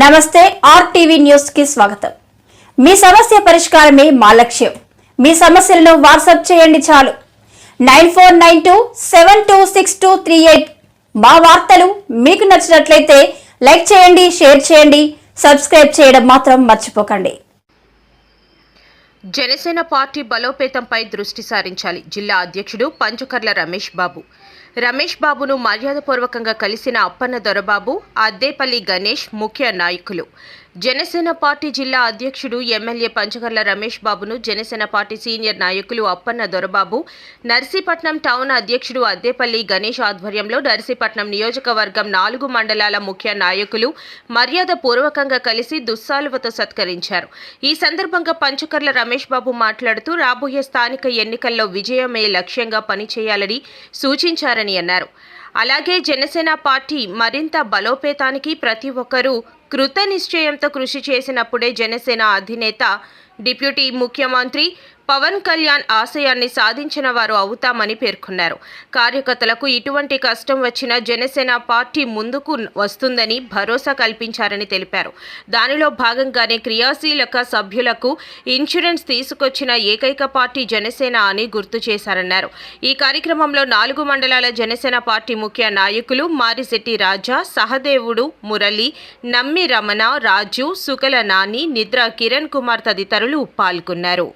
నమస్తే RTV news కి స్వాగతం. మీ సమస్య పరిష్కారమే మా లక్ష్యం. మీ సమస్యలను వాట్సాప్ చేయండి చాలు. 9492726238. మా వార్తలు మీకు నచ్చినట్లయితే లైక్ చేయండి, షేర్ చేయండి, సబ్స్క్రైబ్ చేయడం మాత్రం మర్చిపోకండి. జనసేన పార్టీ బలోపేతంపై దృష్టి సారించాలి. జిల్లా అధ్యక్షుడు పంచుకర్ల రమేష్ బాబును మర్యాదపూర్వకంగా కలిసిన అప్పన్న దొరబాబు, అద్దేపల్లి గణేష్ ముఖ్య నాయకులు. జనసేన పార్టీ జిల్లా అధ్యక్షుడు ఎమ్మెల్యే పంచకర్ల రమేష్ బాబును జనసేన పార్టీ సీనియర్ నాయకులు అప్పన్న దొరబాబు, నర్సీపట్నం టౌన్ అధ్యక్షుడు అద్దేపల్లి గణేష్ ఆధ్వర్యంలో నర్సీపట్నం నియోజకవర్గం 4 మండలాల ముఖ్య నాయకులు మర్యాదపూర్వకంగా కలిసి దుస్సాలువతో సత్కరించారు. ఈ సందర్భంగా పంచకర్ల రమేష్ బాబు మాట్లాడుతూ రాబోయే స్థానిక ఎన్నికల్లో విజయమే లక్ష్యంగా పనిచేయాలని సూచించారని అన్నారు. అలాగే జనసేన పార్టీ మరింత బలోపేతానికి ప్రతి ఒక్కరూ కృత నిశ్చయంతో కృషి చేసినప్పుడే జనసేన అధినేత డిప్యూటీ ముఖ్యమంత్రి పవన్ కళ్యాణ్ ఆశయాన్ని సాధించిన వారు అవుతామని పేర్కొన్నారు. కార్యకర్తలకు ఇటువంటి కష్టం వచ్చినా జనసేన పార్టీ ముందుకు వస్తుందని భరోసా కల్పించారని తెలిపారు. దానిలో భాగంగానే క్రియాశీలక సభ్యులకు ఇన్సూరెన్స్ తీసుకొచ్చిన ఏకైక పార్టీ జనసేన అని గుర్తు చేశారన్నారు. ఈ కార్యక్రమంలో 4 మండలాల జనసేన పార్టీ ముఖ్య నాయకులు మారిశెట్టి రాజా, సహదేవుడు, మురళి, నమ్మి రమణ, రాజు, సుకల నాని, నిద్ర కిరణ్ కుమార్ తదితరులు పాల్గొన్నారు.